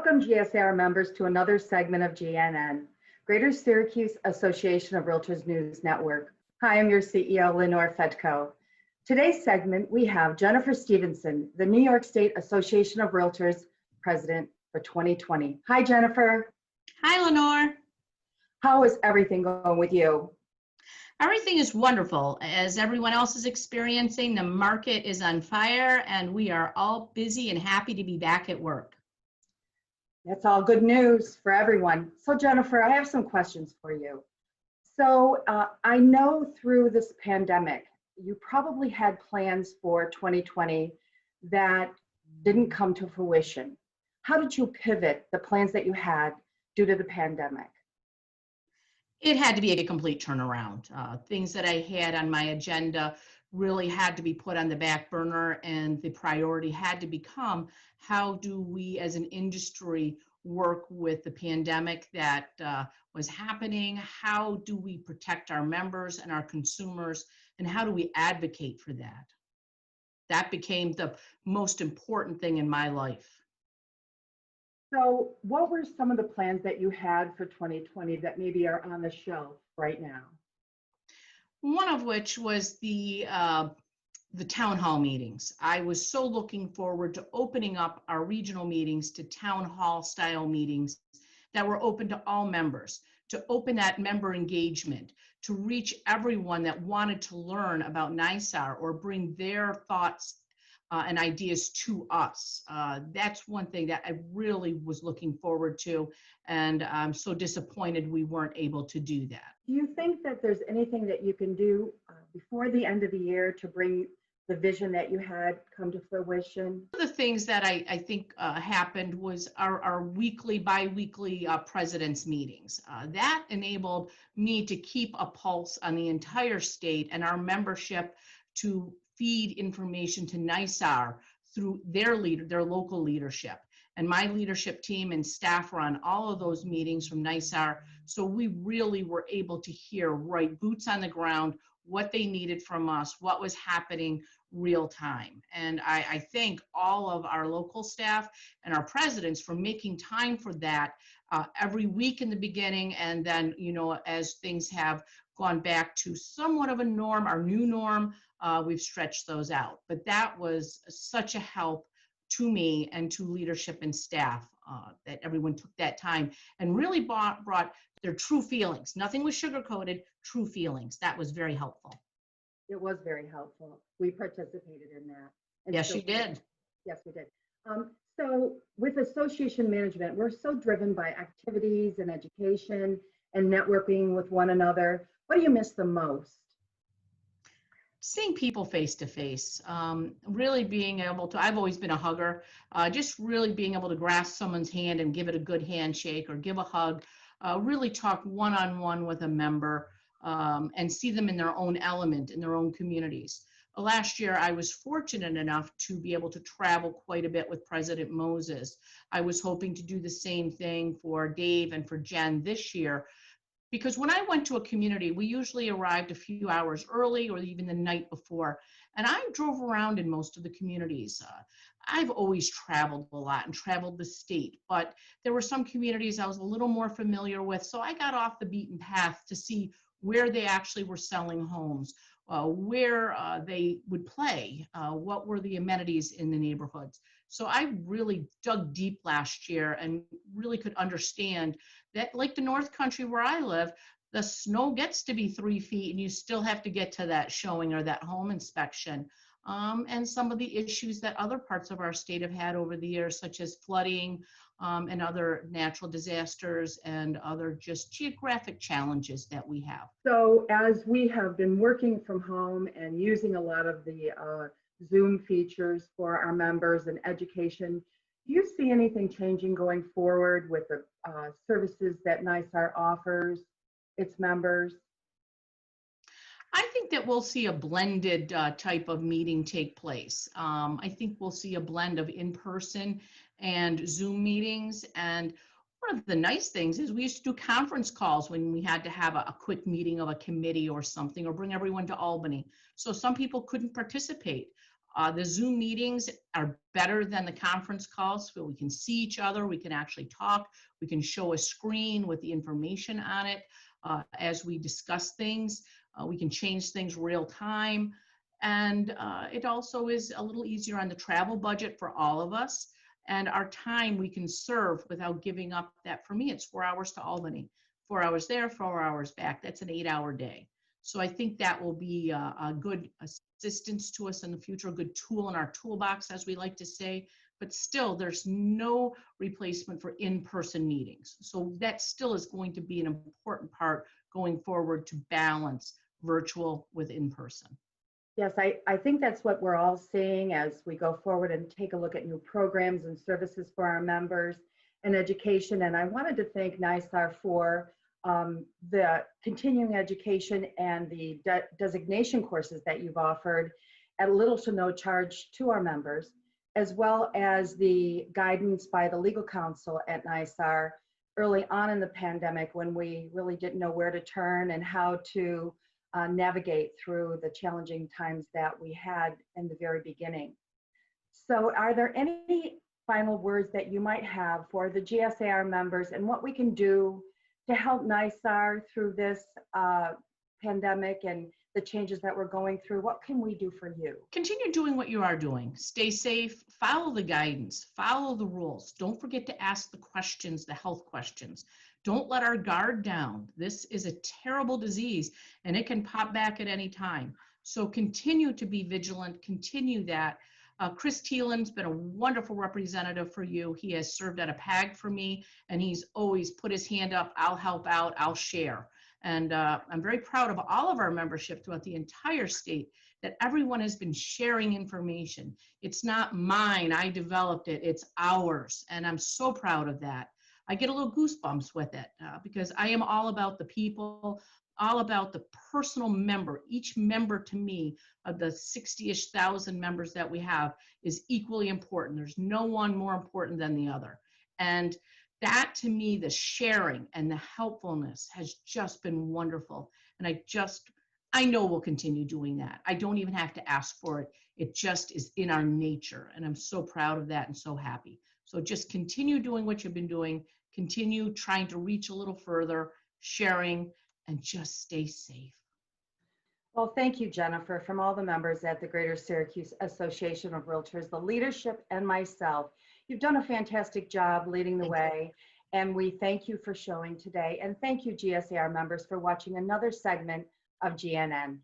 Welcome GSAR members to another segment of GNN, Greater Syracuse Association of Realtors News Network. Hi, I'm your CEO, Lynnore Fetyko. Today's segment, we have Jennifer Stevenson, the New York State Association of Realtors President for 2020. Hi, Jennifer. Hi, Lynnore. How is everything going with you? Everything is wonderful. As everyone else is experiencing, the market is on fire and we are all busy and happy to be back at work. That's all good news for everyone. So Jennifer, I have some questions for you. So I know through this pandemic, you probably had plans for 2020 that didn't come to fruition. How did you pivot the plans that you had due to the pandemic? It had to be a complete turnaround. Things that I had on my agenda really had to be put on the back burner, and the priority had to become, how do we as an industry work with the pandemic that was happening? How do we protect our members and our consumers? And how do we advocate for that? That became the most important thing in my life. So what were some of the plans that you had for 2020 that maybe are on the shelf right now? One of which was the town hall meetings. I was so looking forward to opening up our regional meetings to town hall style meetings that were open to all members, to open that member engagement, to reach everyone that wanted to learn about NYSAR or bring their thoughts and ideas to us. That's one thing that I really was looking forward to, and I'm so disappointed we weren't able to do that. Do you think that there's anything that you can do before the end of the year to bring the vision that you had come to fruition? One of the things that I think happened was our weekly, bi-weekly president's meetings. That enabled me to keep a pulse on the entire state and our membership to feed information to NYSAR through their local leadership. And my leadership team and staff run all of those meetings from NYSAR. So we really were able to hear, right, boots on the ground, what they needed from us, what was happening real time. And I thank all of our local staff and our presidents for making time for that every week in the beginning. And then, you know, as things have gone back to somewhat of a norm, our new norm, we've stretched those out. But that was such a help to me and to leadership and staff that everyone took that time and really brought their true feelings. Nothing was sugar-coated, true feelings. That was very helpful. It was very helpful. We participated in that. Yes, you did. Yes, we did. So with association management, we're so driven by activities and education and networking with one another. What do you miss the most? Seeing people face to face, really being able to, I've always been a hugger, just really being able to grasp someone's hand and give it a good handshake or give a hug, really talk one-on-one with a member and see them in their own element, in their own communities. Last year, I was fortunate enough to be able to travel quite a bit with President Moses. I was hoping to do the same thing for Dave and for Jen this year. Because when I went to a community, we usually arrived a few hours early or even the night before. And I drove around in most of the communities. I've always traveled a lot and traveled the state, but there were some communities I was a little more familiar with. So I got off the beaten path to see where they actually were selling homes, where they would play, what were the amenities in the neighborhoods. So I really dug deep last year and really could understand that, like the North Country where I live, the snow gets to be 3 feet and you still have to get to that showing or that home inspection. And some of the issues that other parts of our state have had over the years, such as flooding and other natural disasters and other just geographic challenges that we have. So as we have been working from home and using a lot of the Zoom features for our members and education, do you see anything changing going forward with the services that NYSAR offers its members? I think that we'll see a blended type of meeting take place. I think we'll see a blend of in-person and Zoom meetings. And one of the nice things is we used to do conference calls when we had to have a quick meeting of a committee or something, or bring everyone to Albany. So some people couldn't participate. The Zoom meetings are better than the conference calls, so we can see each other, we can actually talk, we can show a screen with the information on it as we discuss things. We can change things real time. And it also is a little easier on the travel budget for all of us. And our time we can serve without giving up that. For me, it's 4 hours to Albany, 4 hours there, 4 hours back. That's an 8-hour day. So I think that will be a good assistance to us in the future, a good tool in our toolbox, as we like to say. But still, there's no replacement for in-person meetings. So that still is going to be an important part going forward to balance virtual with in-person. Yes, I think that's what we're all seeing as we go forward and take a look at new programs and services for our members and education. And I wanted to thank NYSAR for the continuing education and the designation courses that you've offered at little to no charge to our members, as well as the guidance by the legal counsel at NYSAR early on in the pandemic when we really didn't know where to turn and how to navigate through the challenging times that we had in the very beginning. So are there any final words that you might have for the GSAR members and what we can do to help NYSAR through this pandemic and the changes that we're going through? What can we do for you? Continue doing what you are doing. Stay safe, follow the guidance, follow the rules. Don't forget to ask the questions, the health questions. Don't let our guard down. This is a terrible disease and it can pop back at any time. So continue to be vigilant, continue that. Chris Thielen's been a wonderful representative for you. He has served at a PAG for me, and he's always put his hand up, I'll help out, I'll share. And I'm very proud of all of our membership throughout the entire state that everyone has been sharing information. It's not mine, I developed it, it's ours. And I'm so proud of that. I get a little goosebumps with it because I am all about the people, all about the personal member. Each member to me of the 60-ish thousand members that we have is equally important. There's no one more important than the other. And that to me, the sharing and the helpfulness has just been wonderful. And I know we'll continue doing that. I don't even have to ask for it. It just is in our nature. And I'm so proud of that and so happy. So just continue doing what you've been doing, continue trying to reach a little further, sharing, and just stay safe. Well, thank you, Jennifer, from all the members at the Greater Syracuse Association of Realtors, the leadership, and myself. You've done a fantastic job leading the way, and we thank you for showing today. And thank you, GSAR members, for watching another segment of GNN.